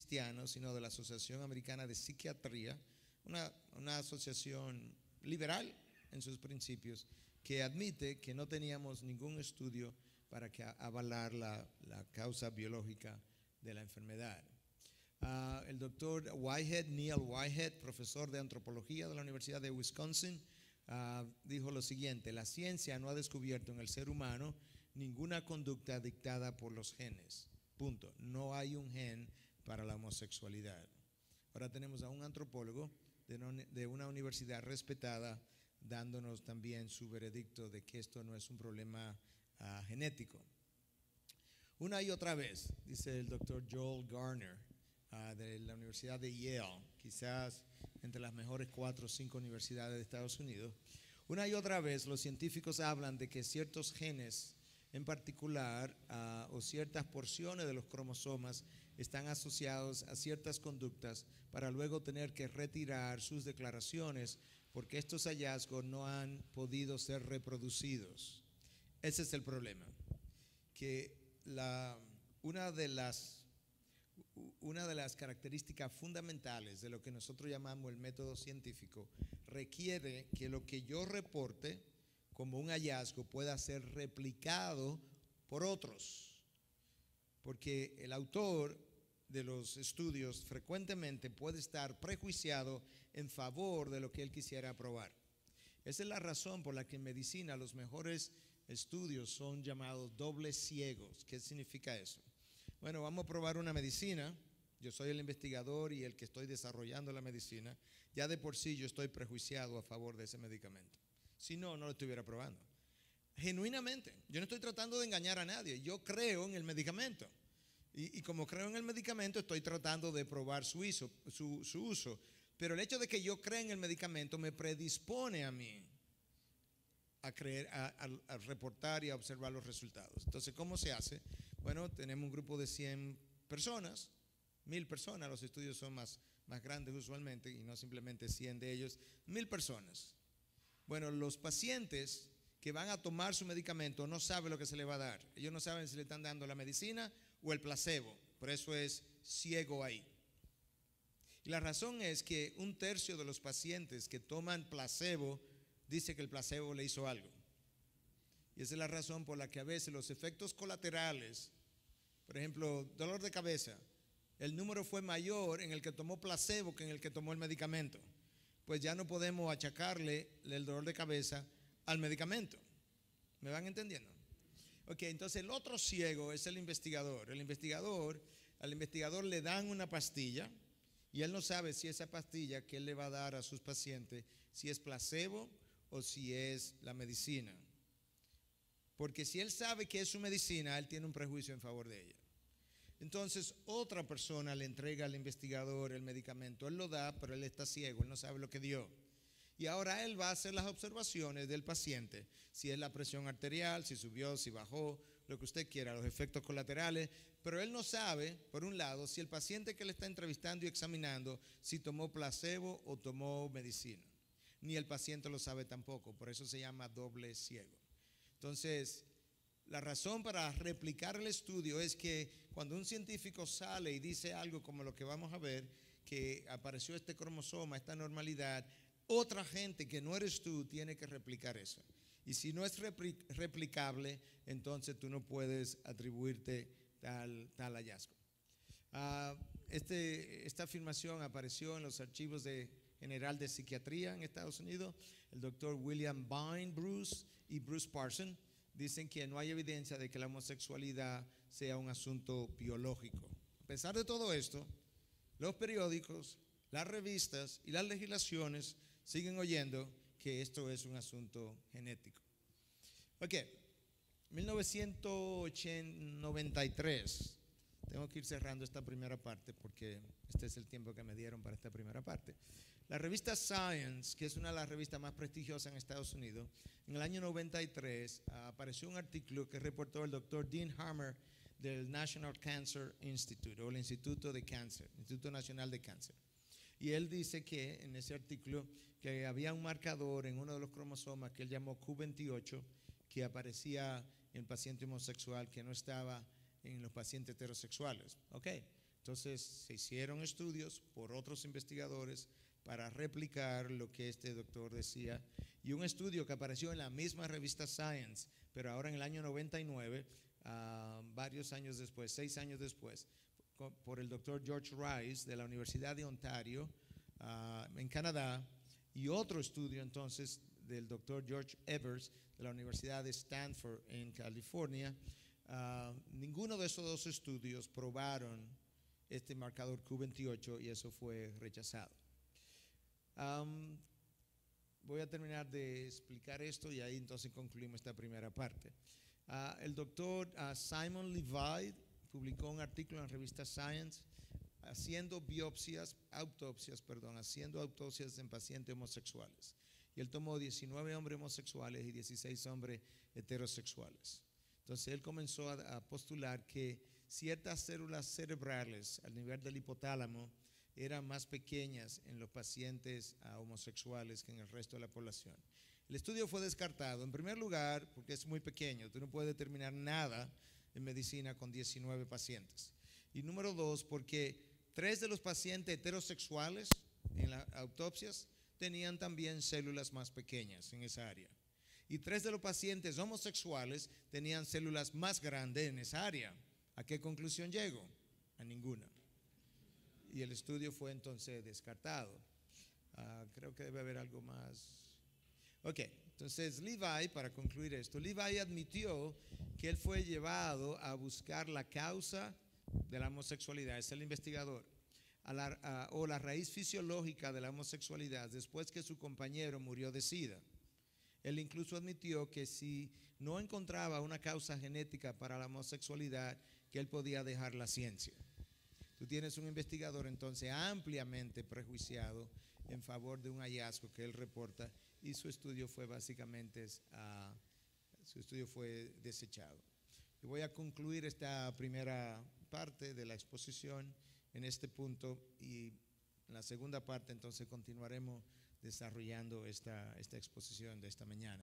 cristiano, sino de la Asociación Americana de Psiquiatría, una asociación liberal en sus principios, que admite que no teníamos ningún estudio para avalar la causa biológica de la enfermedad. El doctor Neil Whitehead, profesor de antropología de la Universidad de Wisconsin, dijo lo siguiente: la ciencia no ha descubierto en el ser humano ninguna conducta dictada por los genes. Punto. No hay un gen para la homosexualidad. Ahora tenemos a un antropólogo de una universidad respetada dándonos también su veredicto de que esto no es un problema genético. Una y otra vez, dice el doctor Joel Garner, de la Universidad de Yale, quizás entre las mejores 4 o 5 universidades de Estados Unidos, una y otra vez los científicos hablan de que ciertos genes en particular o ciertas porciones de los cromosomas están asociados a ciertas conductas para luego tener que retirar sus declaraciones porque estos hallazgos no han podido ser reproducidos. Ese es el problema, que una de las características fundamentales de lo que nosotros llamamos el método científico requiere que lo que yo reporte como un hallazgo pueda ser replicado por otros, porque el autor de los estudios frecuentemente puede estar prejuiciado en favor de lo que él quisiera probar. Esa es la razón por la que en medicina los mejores estudios son llamados dobles ciegos. ¿Qué significa eso? Bueno, vamos a probar una medicina. Yo soy el investigador y el que estoy desarrollando la medicina. Ya de por sí yo estoy prejuiciado a favor de ese medicamento. Si no, no lo estuviera probando. Genuinamente, yo no estoy tratando de engañar a nadie. Yo creo en el medicamento. Y como creo en el medicamento, estoy tratando de probar su uso. Pero el hecho de que yo crea en el medicamento me predispone a mí a creer, a reportar y a observar los resultados. Entonces, ¿cómo se hace? Bueno, tenemos un grupo de 100 personas, 1000 personas, los estudios son más grandes usualmente y no simplemente 100 de ellos, 1000 personas. Bueno, los pacientes que van a tomar su medicamento no saben lo que se le va a dar. Ellos no saben si le están dando la medicina o el placebo, por eso es ciego ahí. Y la razón es que 1/3 de los pacientes que toman placebo dice que el placebo le hizo algo. Y esa es la razón por la que a veces los efectos colaterales, por ejemplo, dolor de cabeza, el número fue mayor en el que tomó placebo que en el que tomó el medicamento. Pues ya no podemos achacarle el dolor de cabeza al medicamento. ¿Me van entendiendo? Ok, entonces el otro ciego es el investigador. Al investigador le dan una pastilla y él no sabe si esa pastilla que él le va a dar a sus pacientes, si es placebo o si es la medicina. Porque si él sabe que es su medicina, él tiene un prejuicio en favor de ella. Entonces otra persona le entrega al investigador el medicamento, él lo da, pero él está ciego, él no sabe lo que dio. Y ahora él va a hacer las observaciones del paciente, si es la presión arterial, si subió, si bajó, lo que usted quiera, los efectos colaterales, pero él no sabe, por un lado, si el paciente que le está entrevistando y examinando, si tomó placebo o tomó medicina. Ni el paciente lo sabe tampoco, por eso se llama doble ciego. Entonces, la razón para replicar el estudio es que cuando un científico sale y dice algo como lo que vamos a ver, que apareció este cromosoma, esta normalidad, otra gente que no eres tú tiene que replicar eso. Y si no es replicable, entonces tú no puedes atribuirte tal hallazgo. Esta afirmación apareció en los archivos general de psiquiatría en Estados Unidos. El doctor William Vine Bruce y Bruce Parson dicen que no hay evidencia de que la homosexualidad sea un asunto biológico. A pesar de todo esto, los periódicos, las revistas y las legislaciones siguen oyendo que esto es un asunto genético. Ok, 1993. Tengo que ir cerrando esta primera parte porque este es el tiempo que me dieron para esta primera parte. La revista Science, que es una de las revistas más prestigiosas en Estados Unidos, en el año 93 apareció un artículo que reportó el doctor Dean Hammer del National Cancer Institute, o el Instituto de Cáncer, Instituto Nacional de Cáncer. Y él dice que en ese artículo que había un marcador en uno de los cromosomas que él llamó Q28 que aparecía en el paciente homosexual que no estaba en los pacientes heterosexuales. Ok, Entonces se hicieron estudios por otros investigadores para replicar lo que este doctor decía, y un estudio que apareció en la misma revista Science, pero ahora en el año 99, varios años después, 6 años después, por el doctor George Rice de la Universidad de Ontario en Canadá, y otro estudio entonces del doctor George Evers de la Universidad de Stanford en California. Ninguno de esos dos estudios probaron este marcador Q28 y eso fue rechazado. Voy a terminar de explicar esto y ahí entonces concluimos esta primera parte. El doctor Simon Levy publicó un artículo en la revista Science haciendo autopsias en pacientes homosexuales. Y él tomó 19 hombres homosexuales y 16 hombres heterosexuales. Entonces él comenzó a postular que ciertas células cerebrales al nivel del hipotálamo eran más pequeñas en los pacientes homosexuales que en el resto de la población. El estudio fue descartado, en primer lugar, porque es muy pequeño. Tú no puedes determinar nada en medicina con 19 pacientes. Y número 2, porque 3 de los pacientes heterosexuales en las autopsias tenían también células más pequeñas en esa área. Y 3 de los pacientes homosexuales tenían células más grandes en esa área. ¿A qué conclusión llego? A ninguna. Y el estudio fue entonces descartado. Creo que debe haber algo más. Ok, entonces Levy, para concluir esto, Levy admitió que él fue llevado a buscar la causa de la homosexualidad, es el investigador, o la raíz fisiológica de la homosexualidad después que su compañero murió de SIDA. Él incluso admitió que si no encontraba una causa genética para la homosexualidad, que él podía dejar la ciencia. Tú tienes un investigador entonces ampliamente prejuiciado en favor de un hallazgo que él reporta y su estudio fue básicamente, desechado. Y voy a concluir esta primera parte de la exposición en este punto y en la segunda parte entonces continuaremos desarrollando esta exposición de esta mañana.